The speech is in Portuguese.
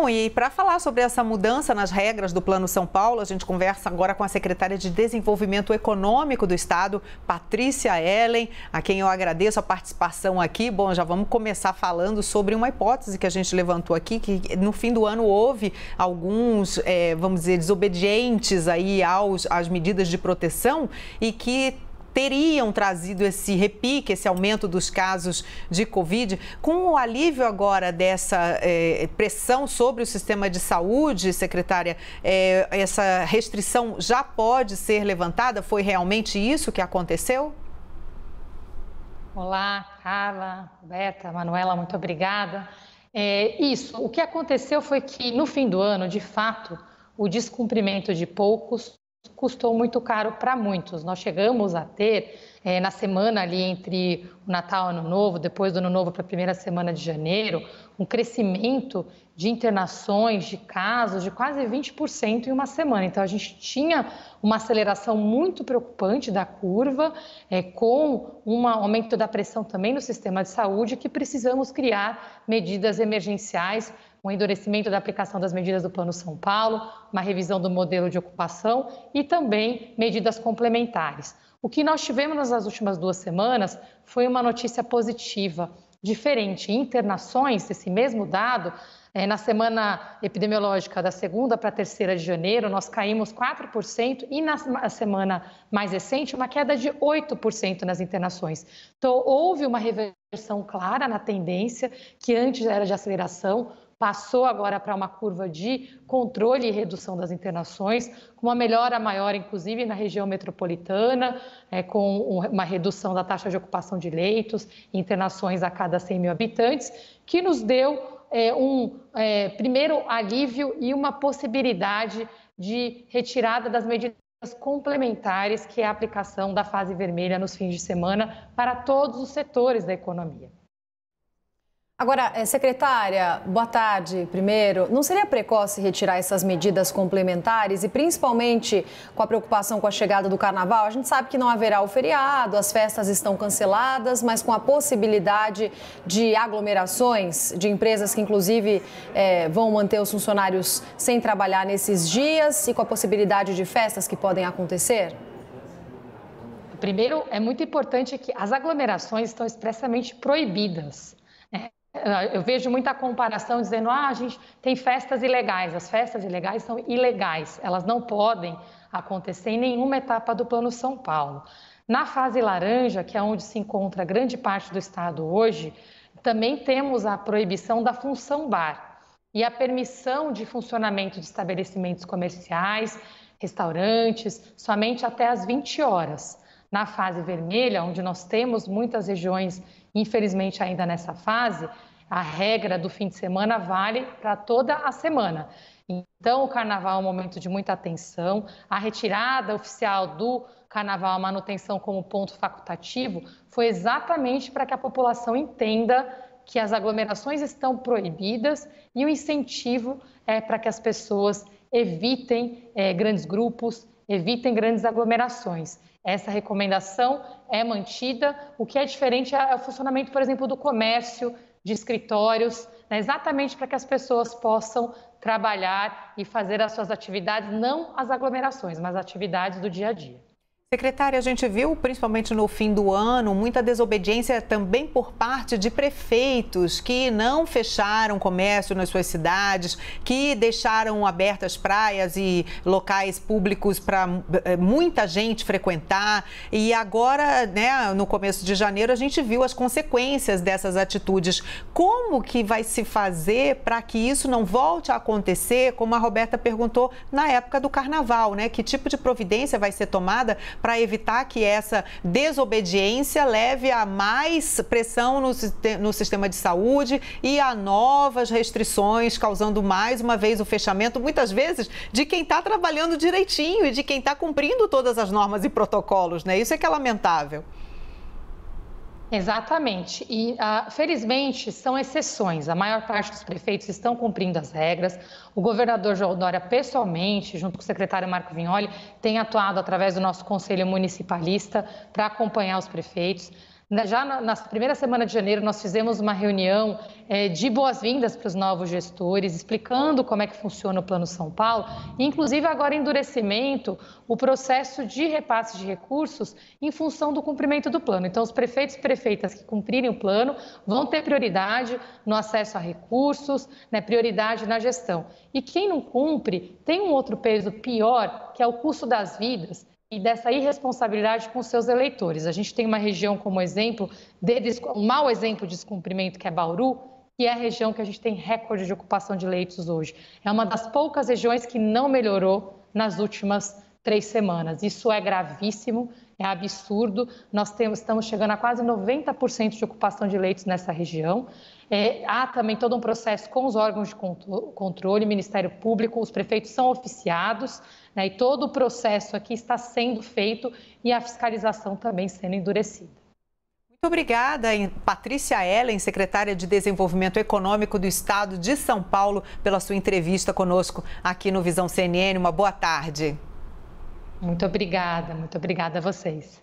Bom, e para falar sobre essa mudança nas regras do Plano São Paulo, a gente conversa agora com a secretária de Desenvolvimento Econômico do Estado, Patrícia Ellen, a quem eu agradeço a participação aqui. Bom, já vamos começar falando sobre uma hipótese que a gente levantou aqui, que no fim do ano houve alguns, vamos dizer, desobedientes aí às medidas de proteção e que teriam trazido esse repique, esse aumento dos casos de Covid. Com o alívio agora dessa pressão sobre o sistema de saúde, secretária, essa restrição já pode ser levantada? Foi realmente isso que aconteceu? Olá, Carla, Roberta, Manuela, muito obrigada. O que aconteceu foi que no fim do ano, de fato, o descumprimento de poucos custou muito caro para muitos. Nós chegamos a ter, na semana ali entre o Natal e o Ano Novo, depois do Ano Novo para a primeira semana de janeiro, um crescimento de internações, de casos, de quase 20% em uma semana. Então, a gente tinha uma aceleração muito preocupante da curva, com um aumento da pressão também no sistema de saúde, que precisamos criar medidas emergenciais, um endurecimento da aplicação das medidas do Plano São Paulo, uma revisão do modelo de ocupação e também medidas complementares. O que nós tivemos nas últimas 2 semanas foi uma notícia positiva, diferente. Internações, esse mesmo dado, na semana epidemiológica da 2ª para a 3ª de janeiro, nós caímos 4% e na semana mais recente, uma queda de 8% nas internações. Então, houve uma reversão clara na tendência, que antes era de aceleração, passou agora para uma curva de controle e redução das internações, com uma melhora maior, inclusive, na região metropolitana, com uma redução da taxa de ocupação de leitos, internações a cada 100 mil habitantes, que nos deu primeiro alívio e uma possibilidade de retirada das medidas complementares, que é a aplicação da fase vermelha nos fins de semana para todos os setores da economia. Agora, secretária, boa tarde. Primeiro, não seria precoce retirar essas medidas complementares e principalmente com a preocupação com a chegada do Carnaval? A gente sabe que não haverá o feriado, as festas estão canceladas, mas com a possibilidade de aglomerações de empresas que inclusive vão manter os funcionários sem trabalhar nesses dias e com a possibilidade de festas que podem acontecer? Primeiro, é muito importante que as aglomerações estão expressamente proibidas. Eu vejo muita comparação dizendo, a gente tem festas ilegais. As festas ilegais são ilegais, elas não podem acontecer em nenhuma etapa do Plano São Paulo. Na fase laranja, que é onde se encontra grande parte do estado hoje, também temos a proibição da função bar e a permissão de funcionamento de estabelecimentos comerciais, restaurantes, somente até às 20 horas. Na fase vermelha, onde nós temos muitas regiões, infelizmente ainda nessa fase, a regra do fim de semana vale para toda a semana. Então, o Carnaval é um momento de muita atenção. A retirada oficial do Carnaval, a manutenção como ponto facultativo, foi exatamente para que a população entenda que as aglomerações estão proibidas e o incentivo é para que as pessoas evitem grandes grupos, evitem grandes aglomerações. Essa recomendação é mantida. O que é diferente é o funcionamento, por exemplo, do comércio, de escritórios, exatamente para que as pessoas possam trabalhar e fazer as suas atividades, não as aglomerações, mas atividades do dia a dia. Secretária, a gente viu, principalmente no fim do ano, muita desobediência também por parte de prefeitos que não fecharam comércio nas suas cidades, que deixaram abertas praias e locais públicos para muita gente frequentar. E agora, no começo de janeiro, a gente viu as consequências dessas atitudes. Como que vai se fazer para que isso não volte a acontecer, como a Roberta perguntou, na época do Carnaval, Que tipo de providência vai ser tomada para evitar que essa desobediência leve a mais pressão no sistema de saúde e a novas restrições, causando mais uma vez o fechamento, muitas vezes, de quem está trabalhando direitinho e de quem está cumprindo todas as normas e protocolos, Isso é que é lamentável. Exatamente. E, felizmente, são exceções. A maior parte dos prefeitos estão cumprindo as regras. O governador João Dória, pessoalmente, junto com o secretário Marco Vignoli, tem atuado através do nosso Conselho Municipalista para acompanhar os prefeitos. Já na primeira semana de janeiro, nós fizemos uma reunião de boas-vindas para os novos gestores, explicando como é que funciona o Plano São Paulo, e inclusive agora endurecimento o processo de repasse de recursos em função do cumprimento do plano. Então, os prefeitos e prefeitas que cumprirem o plano vão ter prioridade no acesso a recursos, né, prioridade na gestão. E quem não cumpre tem um outro peso pior, que é o custo das vidas e dessa irresponsabilidade com seus eleitores. A gente tem uma região como exemplo, um mau exemplo de descumprimento, que é Bauru, que é a região que a gente tem recorde de ocupação de leitos hoje. É uma das poucas regiões que não melhorou nas últimas 3 semanas. Isso é gravíssimo, é absurdo. Nós estamos chegando a quase 90% de ocupação de leitos nessa região. Há também todo um processo com os órgãos de controle, Ministério Público, os prefeitos são oficiados, né, e todo o processo aqui está sendo feito e a fiscalização também sendo endurecida. Muito obrigada, Patrícia Ellen, secretária de Desenvolvimento Econômico do Estado de São Paulo, pela sua entrevista conosco aqui no Visão CNN. Uma boa tarde. Muito obrigada a vocês.